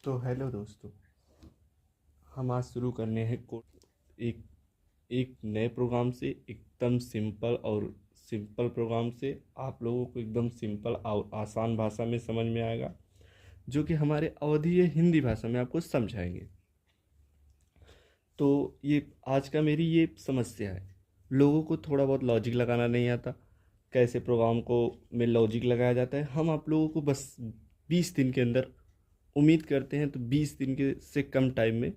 तो हेलो दोस्तों, हम आज शुरू करने हैं एक एक नए प्रोग्राम से, एकदम सिंपल प्रोग्राम से आप लोगों को एकदम सिंपल और आसान भाषा में समझ में आएगा, जो कि हमारे अवधीय हिंदी भाषा में आपको समझाएंगे। तो ये आज का मेरी ये समस्या है, लोगों को थोड़ा बहुत लॉजिक लगाना नहीं आता, कैसे प्रोग्राम को में लॉजिक लगाया जाता है। हम आप लोगों को बस 20 दिन के अंदर, उम्मीद करते हैं तो 20 दिन के से कम टाइम में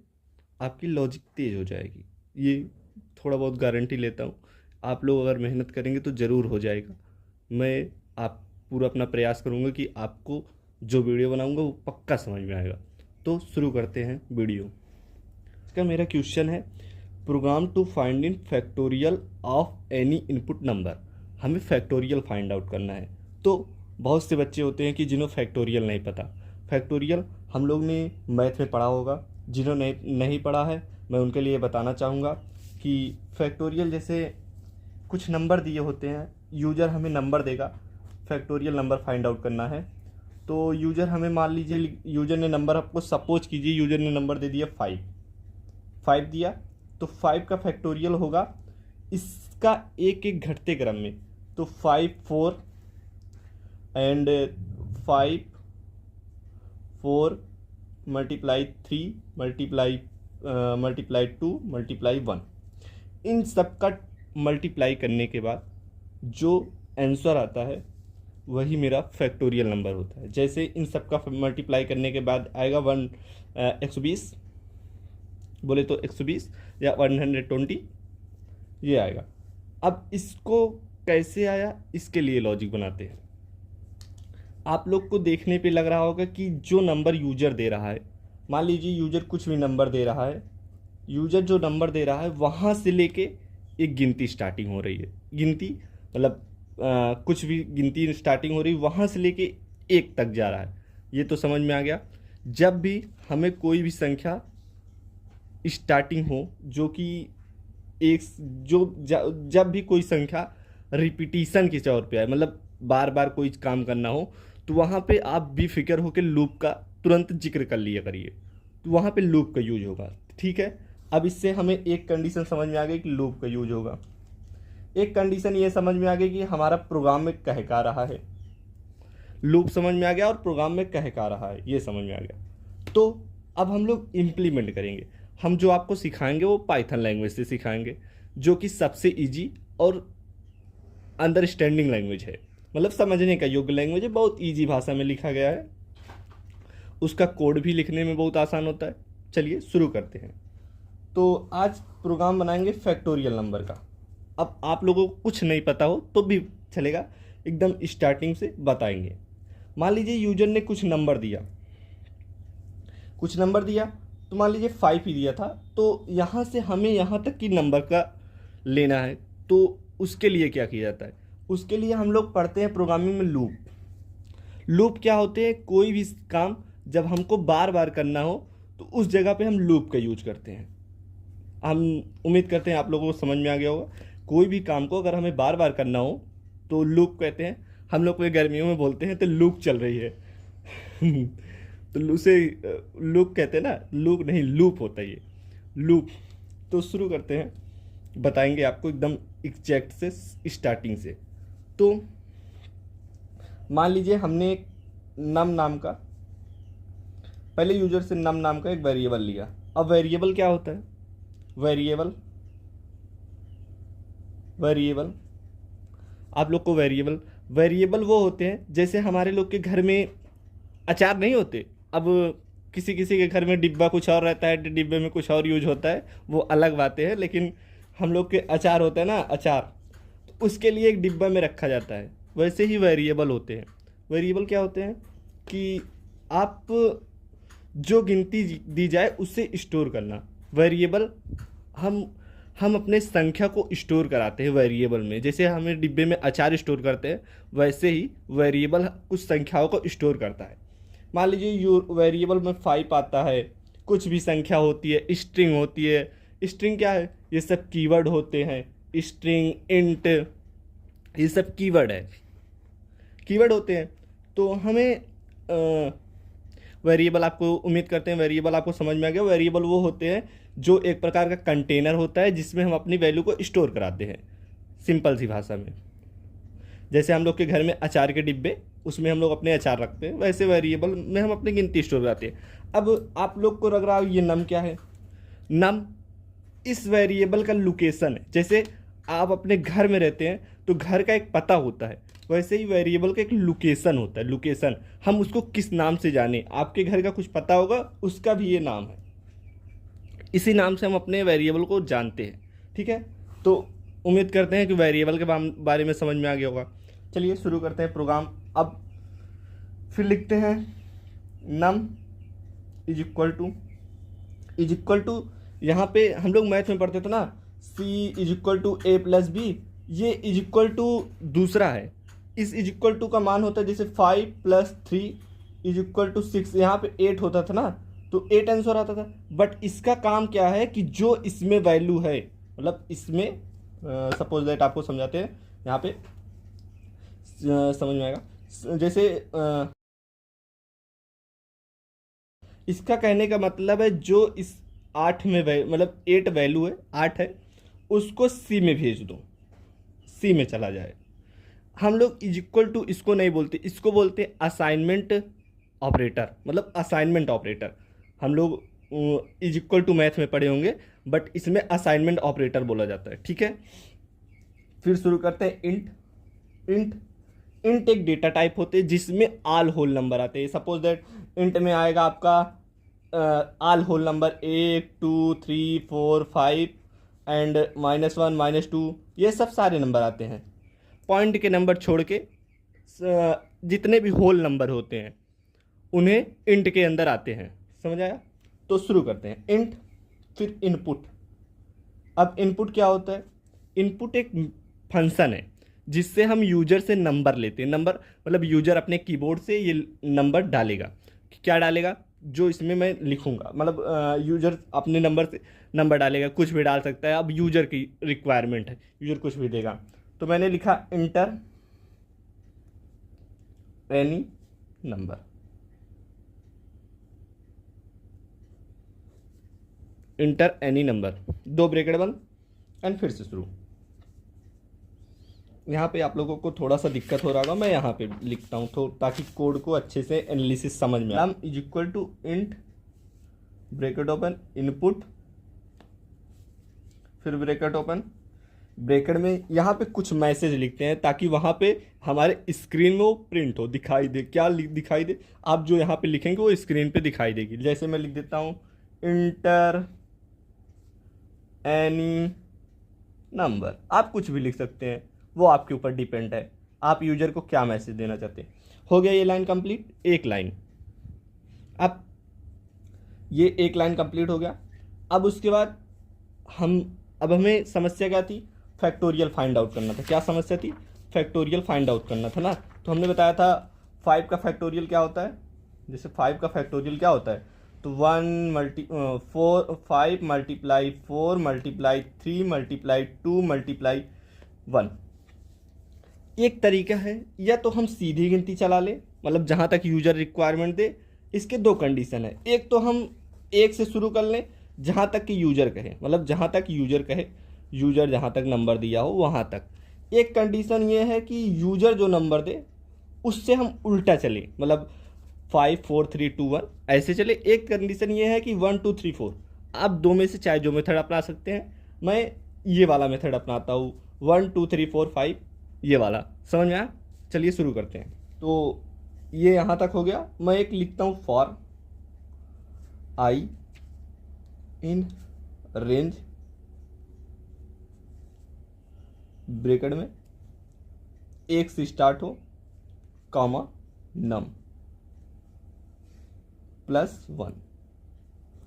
आपकी लॉजिक तेज़ हो जाएगी। ये थोड़ा बहुत गारंटी लेता हूँ। आप लोग अगर मेहनत करेंगे तो ज़रूर हो जाएगा। मैं आप पूरा अपना प्रयास करूँगा कि आपको जो वीडियो बनाऊँगा वो पक्का समझ में आएगा। तो शुरू करते हैं वीडियो। इसका मेरा क्वेश्चन है, program to find in factorial of any input number. हमें फैक्टोरियल फाइंड आउट करना है। तो बहुत से बच्चे होते हैं कि जिन्हें फैक्टोरियल नहीं पता। फैक्टोरियल हम लोग ने मैथ में पढ़ा होगा, जिन्होंने नहीं पढ़ा है मैं उनके लिए बताना चाहूँगा कि फैक्टोरियल जैसे कुछ नंबर दिए होते हैं, यूज़र हमें नंबर देगा, फैक्टोरियल नंबर फाइंड आउट करना है। तो यूज़र हमें, मान लीजिए यूज़र ने नंबर, आपको सपोज कीजिए यूज़र ने नंबर दे दिया 5 दिया, तो 5 का फैक्टोरियल होगा इसका एक एक घटते क्रम में। तो 5 4 एंड 5 4 मल्टीप्लाई 3 मल्टीप्लाई 2 मल्टीप्लाई 1, इन सब का मल्टीप्लाई करने के बाद जो आंसर आता है वही मेरा फैक्टोरियल नंबर होता है। जैसे इन सब का मल्टीप्लाई करने के बाद आएगा 120, बोले तो 120 या 120 ये आएगा। अब इसको कैसे आया, इसके लिए लॉजिक बनाते हैं। आप लोग को देखने पे लग रहा होगा कि जो नंबर यूजर दे रहा है, मान लीजिए यूजर कुछ भी नंबर दे रहा है, यूजर जो नंबर दे रहा है वहाँ से लेके एक गिनती स्टार्टिंग हो रही है। गिनती मतलब कुछ भी गिनती स्टार्टिंग हो रही है, वहाँ से लेके 1 तक जा रहा है। ये तो समझ में आ गया। जब भी हमें कोई भी संख्या स्टार्टिंग हो, जो कि एक जब भी कोई संख्या रिपीटिशन के तौर पे आए, मतलब बार बार कोई काम करना हो, तो वहाँ पे आप बेफिक्र होकर लूप का तुरंत जिक्र कर लिया करिए। तो वहाँ पे लूप का यूज होगा, ठीक है। अब इससे हमें एक कंडीशन समझ में आ गई कि लूप का यूज होगा। एक कंडीशन ये समझ में आ गई कि हमारा प्रोग्राम में कह का रहा है। लूप समझ में आ गया और प्रोग्राम में कह का रहा है, ये समझ में आ गया। तो अब हम लोग इम्प्लीमेंट करेंगे। हम जो आपको सिखाएंगे वो पाइथन लैंग्वेज से सिखाएंगे, जो कि सबसे ईजी और अंडरस्टैंडिंग लैंग्वेज है, मतलब समझने का योग्य लैंग्वेज है। बहुत ईजी भाषा में लिखा गया है, उसका कोड भी लिखने में बहुत आसान होता है। चलिए शुरू करते हैं। तो आज प्रोग्राम बनाएंगे फैक्टोरियल नंबर का। अब आप लोगों को कुछ नहीं पता हो तो भी चलेगा, एकदम स्टार्टिंग से बताएंगे। मान लीजिए यूजर ने कुछ नंबर दिया, तो मान लीजिए 5 ही दिया था, तो यहाँ से हमें यहाँ तक की नंबर का लेना है। तो उसके लिए क्या किया जाता है, उसके लिए हम लोग पढ़ते हैं प्रोग्रामिंग में लूप क्या होते हैं। कोई भी काम जब हमको बार बार करना हो तो उस जगह पे हम लूप का यूज करते हैं। हम उम्मीद करते हैं आप लोगों को समझ में आ गया होगा। कोई भी काम को अगर हमें बार बार करना हो तो लूप कहते हैं। हम लोग को गर्मियों में बोलते हैं तो लूप चल रही है तो उसे लूप कहते हैं ना, लूप नहीं लूप होता है ये, लूप। तो शुरू करते हैं, बताएंगे आपको एकदम एग्जैक्ट से स्टार्टिंग से। तो मान लीजिए हमने एक नम नाम का, पहले यूजर से नम नाम का एक वेरिएबल लिया। अब वेरिएबल क्या होता है, वेरिएबल आप लोग को वेरिएबल वो होते हैं जैसे हमारे लोग के घर में अचार नहीं होते। अब किसी किसी के घर में डिब्बा कुछ और रहता है, डिब्बे में कुछ और यूज होता है, वो अलग बातें हैं। लेकिन हम लोग के अचार होता है ना, अचार, तो उसके लिए एक डिब्बा में रखा जाता है। वैसे ही वेरिएबल होते हैं। वेरिएबल क्या होते हैं कि आप जो गिनती दी जाए उससे स्टोर करना। वेरिएबल हम अपने संख्या को स्टोर कराते हैं वेरिएबल में। जैसे हमें डिब्बे में अचार स्टोर करते हैं, वैसे ही वेरिएबल कुछ संख्याओं को स्टोर करता है। मान लीजिए वेरिएबल में 5 आता है, कुछ भी संख्या होती है, स्ट्रिंग होती है। स्ट्रिंग क्या है, ये सब कीवर्ड होते हैं। स्ट्रिंग, इंट, ये सब कीवर्ड होते हैं। तो हमें वेरिएबल आपको, उम्मीद करते हैं वेरिएबल आपको समझ में आ गया। वेरिएबल वो होते हैं जो एक प्रकार का कंटेनर होता है जिसमें हम अपनी वैल्यू को स्टोर कराते हैं, सिंपल सी भाषा में। जैसे हम लोग के घर में अचार के डिब्बे, उसमें हम लोग अपने अचार रखते हैं, वैसे वेरिएबल में हम अपनी गिनती स्टोर कराते हैं। अब आप लोग को लग रहा है ये नम क्या है? नम इस वेरिएबल का लोकेशन है। जैसे आप अपने घर में रहते हैं तो घर का एक पता होता है, वैसे ही वेरिएबल का एक लोकेशन होता है। लोकेशन, हम उसको किस नाम से जाने, आपके घर का कुछ पता होगा, उसका भी ये नाम है, इसी नाम से हम अपने वेरिएबल को जानते हैं। ठीक है, तो उम्मीद करते हैं कि वेरिएबल के बारे में समझ में आ गया होगा। चलिए शुरू करते हैं प्रोग्राम। अब फिर लिखते हैं नम इज इक्वल टू यहाँ पे हम लोग मैथ में पढ़ते थे ना, c is equal to a plus b, ये इज इक्वल टू दूसरा है। इस इज इक्वल टू का मान होता है जैसे 5 + 3 इज इक्वल टू 6, यहाँ पे 8 होता था ना, तो 8 आंसर आता था। बट इसका काम क्या है कि जो इसमें वैल्यू है, मतलब इसमें सपोज दैट आपको समझाते हैं, यहाँ पे समझ में आएगा। जैसे इसका कहने का मतलब है जो इस 8 में मतलब 8 वैल्यू है, 8 है, उसको सी में भेज दो, सी में चला जाए। हम लोग इज इक्वल टू इसको नहीं बोलते, इसको बोलते हैं असाइनमेंट ऑपरेटर, मतलब असाइनमेंट ऑपरेटर। हम लोग इज इक्वल टू मैथ में पढ़े होंगे, बट इसमें असाइनमेंट ऑपरेटर बोला जाता है। ठीक है, फिर शुरू करते हैं इंट एक डेटा टाइप होते हैं जिसमें ऑल होल नंबर आते हैं। सपोज दैट इंट में आएगा आपका ऑल होल नंबर 1 2 3 4 5 एंड -1 -2, ये सब सारे नंबर आते हैं। पॉइंट के नंबर छोड़ के जितने भी होल नंबर होते हैं उन्हें इंट के अंदर आते हैं। समझ आया? तो शुरू करते हैं इंट, फिर इनपुट। अब इनपुट क्या होता है? इनपुट एक फंक्शन है जिससे हम यूजर से नंबर लेते हैं। नंबर मतलब यूजर अपने कीबोर्ड से ये नंबर डालेगा। क्या डालेगा? जो इसमें मैं लिखूंगा, मतलब यूजर अपने नंबर से नंबर डालेगा, कुछ भी डाल सकता है। अब यूजर की रिक्वायरमेंट है, यूजर कुछ भी देगा। तो मैंने लिखा inter any number, inter any number, 2 bracket बंद एंड फिर से शुरू। यहाँ पे आप लोगों को थोड़ा सा दिक्कत हो रहा होगा, मैं यहाँ पे लिखता हूँ तो ताकि कोड को अच्छे से एनालिसिस समझ में आए। Is equal to int bracket open input, फिर ब्रैकेट ओपन, ब्रैकेट में यहाँ पे कुछ मैसेज लिखते हैं ताकि वहाँ पे हमारे स्क्रीन में वो प्रिंट हो, दिखाई दे। क्या दिखाई दे? आप जो यहाँ पे लिखेंगे वो स्क्रीन पे दिखाई देगी। जैसे मैं लिख देता हूँ इंटर एनी नंबर, आप कुछ भी लिख सकते हैं, वो आपके ऊपर डिपेंड है आप यूजर को क्या मैसेज देना चाहते हैं। हो गया ये लाइन कंप्लीट, एक लाइन। अब ये एक लाइन कंप्लीट हो गया। अब उसके बाद अब हमें समस्या क्या थी? फैक्टोरियल फाइंड आउट करना था। क्या समस्या थी? फैक्टोरियल फाइंड आउट करना था ना। तो हमने बताया था 5 का फैक्टोरियल क्या होता है। जैसे 5 का फैक्टोरियल क्या होता है, तो 5 मल्टीप्लाई 4 मल्टीप्लाई 3 मल्टीप्लाई 2 मल्टीप्लाई 1। एक तरीका है, या तो हम सीधी गिनती चला लें, मतलब जहाँ तक यूजर रिक्वायरमेंट दे। इसके 2 कंडीशन है। एक तो हम 1 से शुरू कर लें, जहाँ तक कि यूजर कहे, मतलब जहाँ तक यूजर कहे, यूजर जहाँ तक नंबर दिया हो वहाँ तक। एक कंडीशन ये है कि यूजर जो नंबर दे उससे हम उल्टा चले, मतलब 5 4 3 2 1 ऐसे चले। एक कंडीशन ये है कि 1 2 3 4। आप 2 में से चाहे जो मेथड अपना सकते हैं। मैं ये वाला मेथड अपनाता हूँ, 1 2 3 4 5, ये वाला। समझ में आया? चलिए शुरू करते हैं। तो ये यहाँ तक हो गया। मैं एक लिखता हूँ for I in range bracket में 1 से स्टार्ट हो, कॉमा नम +1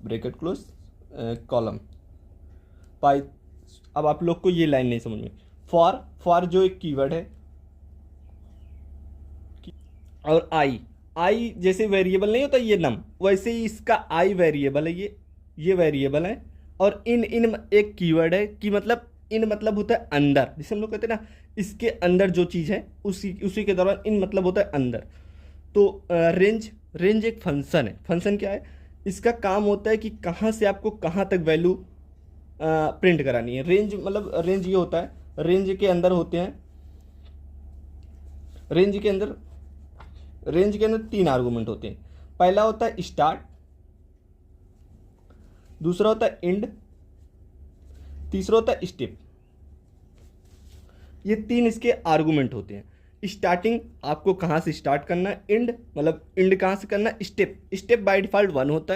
ब्रैकेट क्लोज कॉलम पाई। अब आप लोग को ये लाइन नहीं समझ में। फॉर जो एक कीवर्ड है, और आई जैसे वेरिएबल नहीं होता ये नम, वैसे ही इसका आई वेरिएबल है, ये वेरिएबल है। और इन एक कीवर्ड है कि मतलब इन मतलब होता है अंदर। जैसे हम लोग कहते हैं ना, इसके अंदर जो चीज़ है उसी के दौरान इन मतलब होता है अंदर। तो रेंज रेंज एक फंक्शन है। फंक्शन क्या है? इसका काम होता है कि कहाँ से आपको कहाँ तक वैल्यू प्रिंट करानी है। रेंज मतलब रेंज ये होता है, रेंज के अंदर होते हैं, रेंज के अंदर 3 आर्गूमेंट होते हैं। पहला होता है स्टार्ट, दूसरा होता है एंड, तीसरा होता है स्टेप। ये 3 इसके आर्गूमेंट होते हैं। स्टार्टिंग आपको कहाँ से स्टार्ट करना है, एंड मतलब एंड कहाँ से करना है, स्टेप बाय डिफ़ॉल्ट 1 होता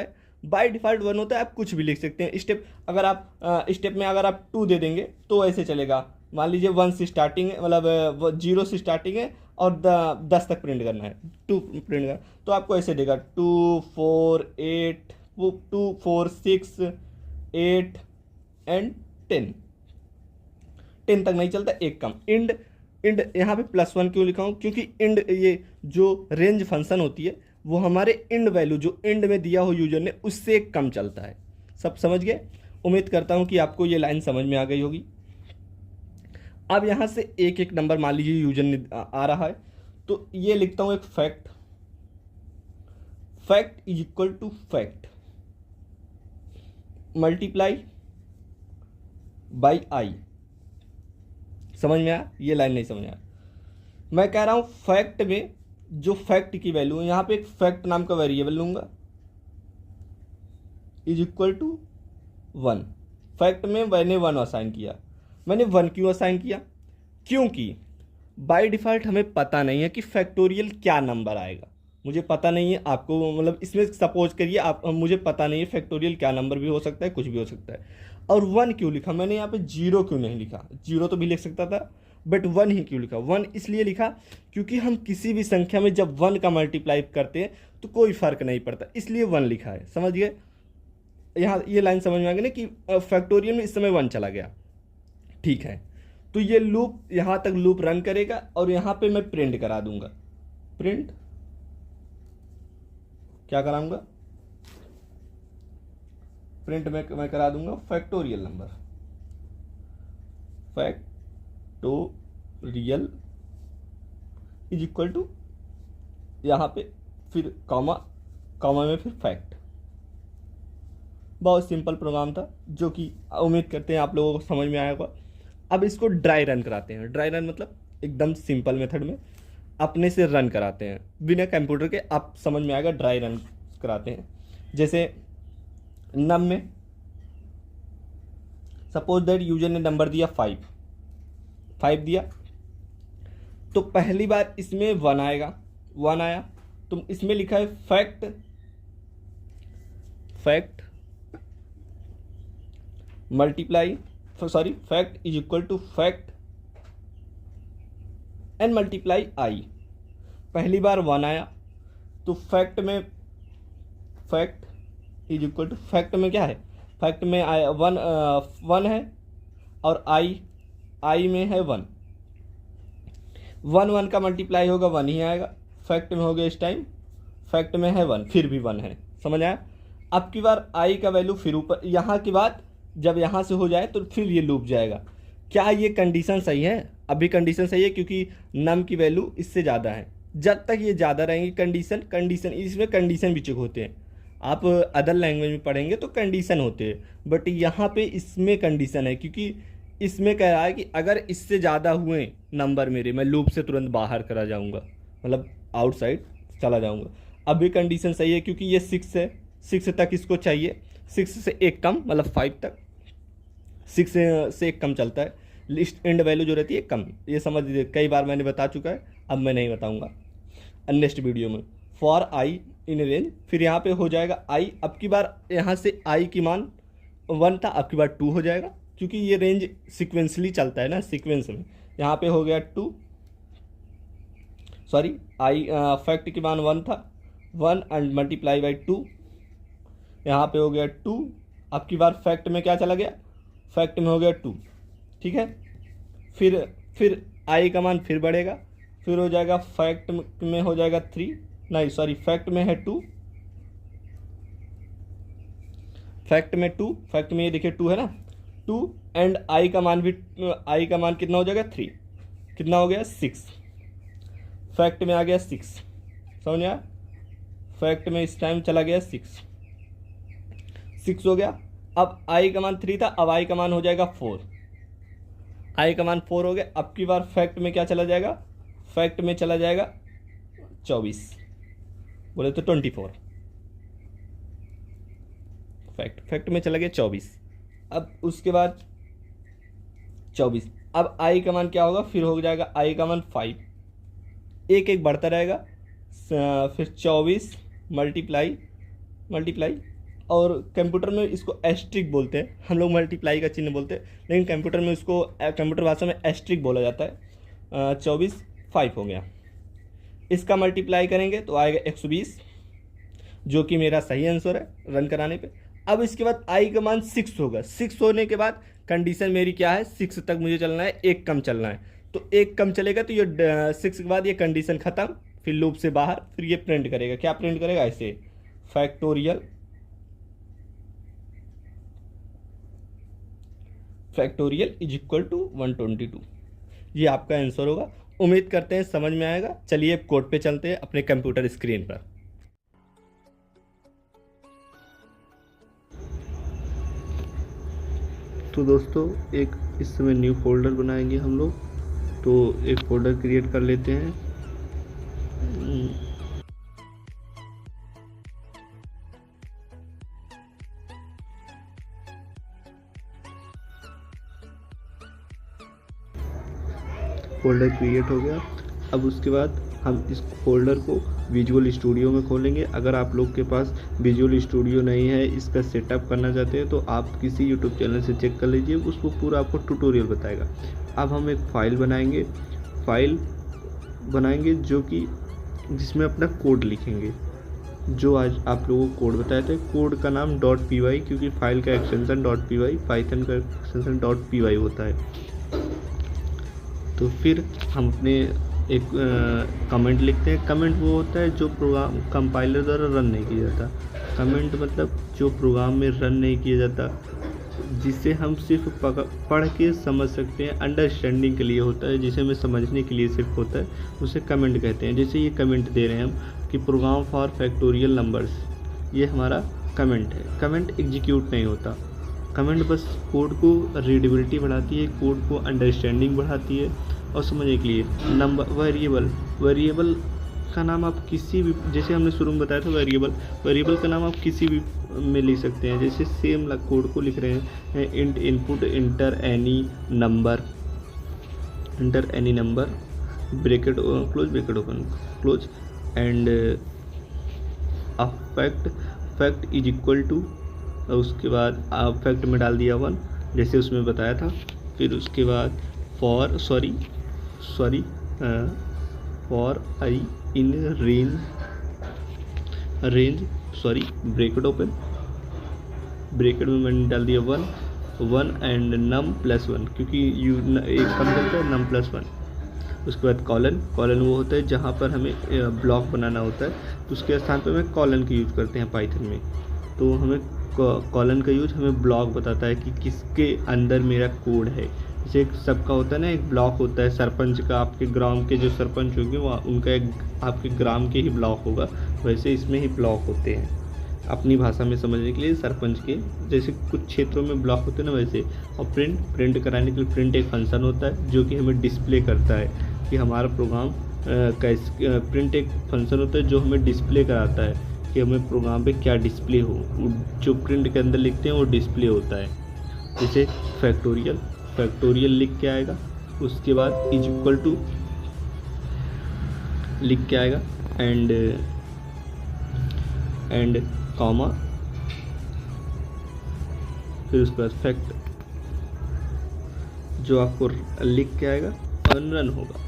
है, आप कुछ भी लिख सकते हैं। स्टेप अगर आप स्टेप में अगर आप 2 दे देंगे तो ऐसे चलेगा। मान लीजिए 1 से स्टार्टिंग है, मतलब 0 से स्टार्टिंग है और 10 तक प्रिंट करना है, 2 प्रिंट करना, तो आपको ऐसे देगा 2 4 8, 2 4 6 8 एंड 10 तक नहीं चलता, एक कम। एंड यहाँ पे +1 क्यों लिखा हूँ? क्योंकि एंड ये जो रेंज फंक्शन होती है वो हमारे एंड वैल्यू जो एंड में दिया हो यूजर ने उससे एक कम चलता है। सब समझ गए? उम्मीद करता हूँ कि आपको ये लाइन समझ में आ गई होगी। अब यहाँ से एक एक नंबर मान लीजिए यूजर ने आ रहा है, तो ये लिखता हूँ एक fact is equal to fact multiply by i. समझ में आया? ये लाइन नहीं समझ आया? मैं कह रहा हूं फैक्ट में जो फैक्ट की वैल्यू है, यहां पे एक फैक्ट नाम का वेरिएबल लूंगा इज इक्वल टू 1। फैक्ट में मैंने 1 असाइन किया। मैंने 1 क्यों असाइन किया? क्योंकि बाय डिफ़ॉल्ट हमें पता नहीं है कि फैक्टोरियल क्या नंबर आएगा। मुझे पता नहीं है, आपको मतलब इसमें सपोज करिए आप, मुझे पता नहीं है फैक्टोरियल क्या नंबर भी हो सकता है, कुछ भी हो सकता है। और 1 क्यों लिखा मैंने यहाँ पे? 0 क्यों नहीं लिखा? 0 तो भी लिख सकता था, बट 1 ही क्यों लिखा? 1 इसलिए लिखा क्योंकि हम किसी भी संख्या में जब 1 का मल्टीप्लाई करते हैं तो कोई फ़र्क नहीं पड़ता, इसलिए 1 लिखा है। समझ गए? यहाँ ये लाइन समझ में आ गई ना कि फैक्टोरियल में इस समय 1 चला गया। ठीक है, तो ये लूप यहाँ तक लूप रन करेगा और यहाँ पे मैं प्रिंट करा दूंगा। प्रिंट क्या कराऊंगा? प्रिंट में मैं करा दूंगा factorial number, factorial is equal to, यहाँ पे फिर कॉमा में फिर फैक्ट। बहुत सिंपल प्रोग्राम था जो कि उम्मीद करते हैं आप लोगों को समझ में आया होगा। अब इसको ड्राई रन कराते हैं। ड्राई रन मतलब एकदम सिंपल मेथड में अपने से रन कराते हैं बिना कंप्यूटर के। आप समझ में आएगा, ड्राई रन कराते हैं। जैसे नम में सपोज दैट यूजर ने नंबर दिया 5 दिया, तो पहली बार इसमें 1 आएगा, 1 आया तो इसमें लिखा है fact multiply fact is equal to fact and multiply i. पहली बार 1 आया तो fact is equal to fact में क्या है? फैक्ट में 1 है और आई में है 1 का मल्टीप्लाई होगा 1 ही आएगा। फैक्ट में हो गया इस टाइम, फैक्ट में है 1 फिर भी 1 है। समझ आया? अब की बार आई का वैल्यू फिर ऊपर, यहाँ की बात जब यहाँ से हो जाए तो फिर ये लूप जाएगा। क्या ये कंडीशन सही है? अभी कंडीशन सही है क्योंकि नम की वैल्यू इससे ज़्यादा है। जब तक ये ज़्यादा रहेंगी कंडीशन इसमें कंडीशन भी चेक होते हैं। आप अदर लैंग्वेज में पढ़ेंगे तो कंडीशन होते हैं, बट यहाँ पे इसमें कंडीशन है क्योंकि इसमें कह रहा है कि अगर इससे ज़्यादा हुए नंबर मेरे, मैं लूप से तुरंत बाहर करा जाऊँगा, मतलब आउटसाइड चला जाऊँगा। अभी कंडीशन सही है क्योंकि ये 6 है, 6 तक इसको चाहिए, 6 से एक कम मतलब 5 तक, 6 से एक कम चलता है। लिस्ट एंड वैल्यू जो रहती है कम, ये समझ लीजिए, कई बार मैंने बता चुका है, अब मैं नहीं बताऊँगा नेक्स्ट वीडियो में। फॉर आई इन रेंज, फिर यहाँ पे हो जाएगा आई। अब की बार यहाँ से आई की मान 1 था, अब की बार 2 हो जाएगा क्योंकि ये रेंज सिक्वेंसली चलता है ना, सीक्वेंस में। यहाँ पे हो गया 2, सॉरी आई फैक्ट की मान 1 था, 1 एंड मल्टीप्लाई बाई 2, यहाँ पे हो गया 2। अब की बार फैक्ट में क्या चला गया? फैक्ट में हो गया 2, ठीक है। फिर आई का मान फिर बढ़ेगा, फिर हो जाएगा फैक्ट में हो जाएगा 3, नहीं सॉरी फैक्ट में है 2, फैक्ट में ये देखिए 2 है ना, 2 एंड आई का मान कितना हो जाएगा? 3, कितना हो गया? 6। फैक्ट में आ गया 6, समझ आया? फैक्ट में इस टाइम चला गया 6 हो गया। अब आई का मान 3 था, अब आई का मान हो जाएगा 4। आई का मान 4 हो गया। अब की बार फैक्ट में क्या चला जाएगा, फैक्ट में चला जाएगा 24, बोले तो 24। फैक्ट में चला गया 24। अब उसके बाद 24, अब आई का मान क्या होगा, फिर हो जाएगा आई का मान 5, एक एक बढ़ता रहेगा। फिर 24 मल्टीप्लाई और कंप्यूटर में इसको एस्ट्रिक बोलते हैं, हम लोग मल्टीप्लाई का चिन्ह बोलते हैं, लेकिन कंप्यूटर में इसको कंप्यूटर भाषा में एस्ट्रिक बोला जाता है। 24 5 हो गया। इसका मल्टीप्लाई करेंगे तो आएगा 120, जो कि मेरा सही आंसर है रन कराने पे। अब इसके बाद आई का मान 6 होगा। 6 होने के बाद कंडीशन मेरी क्या है, 6 तक मुझे चलना है, एक कम चलना है। तो एक कम चलेगा तो ये 6 के बाद ये कंडीशन ख़त्म, फिर लूप से बाहर, फिर ये प्रिंट करेगा। क्या प्रिंट करेगा, ऐसे फैक्टोरियल इज इक्वल टू 122। ये आपका आंसर होगा। उम्मीद करते हैं समझ में आएगा। चलिए अब कोड पे चलते हैं अपने कंप्यूटर स्क्रीन पर। तो दोस्तों एक इस समय न्यू फोल्डर बनाएंगे हम लोग। तो एक फोल्डर क्रिएट कर लेते हैं। फोल्डर क्रिएट हो गया। अब उसके बाद हम इस फोल्डर को विजुअल स्टूडियो में खोलेंगे। अगर आप लोग के पास विजुअल स्टूडियो नहीं है, इसका सेटअप करना चाहते हैं, तो आप किसी यूट्यूब चैनल से चेक कर लीजिए, उसको पूरा आपको ट्यूटोरियल बताएगा। अब हम एक फ़ाइल बनाएंगे जो कि जिसमें अपना कोड लिखेंगे, जो आज आप लोगों को कोड बताए थे। कोड का नाम .py, क्योंकि फाइल का एक्सटेंशन .py, पाइथन का एक्सटेंशन .py होता है। तो फिर हम अपने एक कमेंट लिखते हैं। कमेंट वो होता है जो प्रोग्राम कंपाइलर द्वारा रन नहीं किया जाता। कमेंट मतलब जो प्रोग्राम में रन नहीं किया जाता, जिसे हम सिर्फ पढ़ के समझ सकते हैं, अंडरस्टैंडिंग के लिए होता है, जिसे हमें समझने के लिए सिर्फ होता है, उसे कमेंट कहते हैं। जैसे ये कमेंट दे रहे हैं हम कि प्रोग्राम फॉर फैक्टोरियल नंबर्स, ये हमारा कमेंट है। कमेंट एग्जीक्यूट नहीं होता। कमेंट बस कोड को रीडेबिलिटी बढ़ाती है, कोड को अंडरस्टैंडिंग बढ़ाती है और समझने के लिए। नंबर वेरिएबल का नाम आप किसी भी, जैसे हमने शुरू में बताया था, वेरिएबल का नाम आप किसी भी में लिख सकते हैं। जैसे सेम कोड को लिख रहे हैं, int input enter any number bracket open close and fact is equal to, उसके बाद आप फैक्ट में डाल दिया 1, जैसे उसमें बताया था। फिर उसके बाद for I in range bracket में मैंने डाल दिया 1 एंड नम प्लस 1, क्योंकि एक कम चलता है, नम प्लस 1। उसके बाद कॉलन वो होता है जहाँ पर हमें ब्लॉक बनाना होता है, तो उसके स्थान पर हमें कॉलन का यूज़ करते हैं पाइथन में। तो हमें कॉलन का यूज हमें ब्लॉक बताता है कि किसके अंदर मेरा कोड है। जैसे एक सबका होता है ना, एक ब्लॉक होता है सरपंच का, आपके ग्राम के जो सरपंच होंगे वहाँ उनका एक आपके ग्राम के ही ब्लॉक होगा, वैसे इसमें ही ब्लॉक होते हैं। अपनी भाषा में समझने के लिए सरपंच के जैसे कुछ क्षेत्रों में ब्लॉक होते हैं ना, वैसे। और प्रिंट कराने के लिए प्रिंट एक फंक्शन होता है जो कि हमें डिस्प्ले करता है कि हमारा प्रोग्राम कैसे। प्रिंट एक फंक्शन होता है जो हमें डिस्प्ले कराता है कि हमें प्रोग्राम पे क्या डिस्प्ले हो, जो प्रिंट के अंदर लिखते हैं वो डिस्प्ले होता है। जैसे फैक्टोरियल लिख के आएगा, उसके बाद इज इक्वल टू लिख के आएगा, एंड कॉमा, फिर उसके बाद फैक्ट जो आपको लिख के आएगा और रन होगा।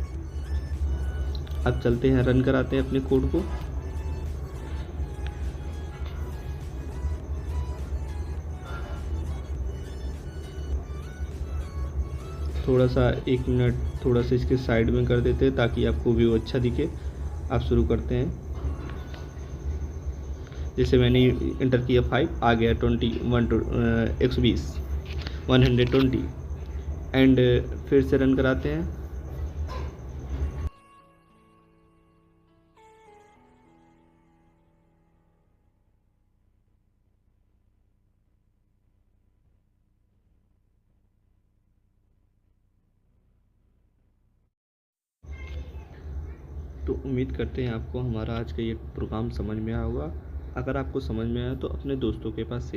अब चलते हैं, रन कराते हैं अपने कोड को। थोड़ा सा 1 मिनट थोड़ा सा इसके साइड में कर देते हैं ताकि आपको व्यू अच्छा दिखे। आप शुरू करते हैं। जैसे मैंने इंटर किया 5, आ गया 120 एंड फिर से रन कराते हैं। तो उम्मीद करते हैं आपको हमारा आज का ये प्रोग्राम समझ में आया होगा। अगर आपको समझ में आया तो अपने दोस्तों के पास शेयर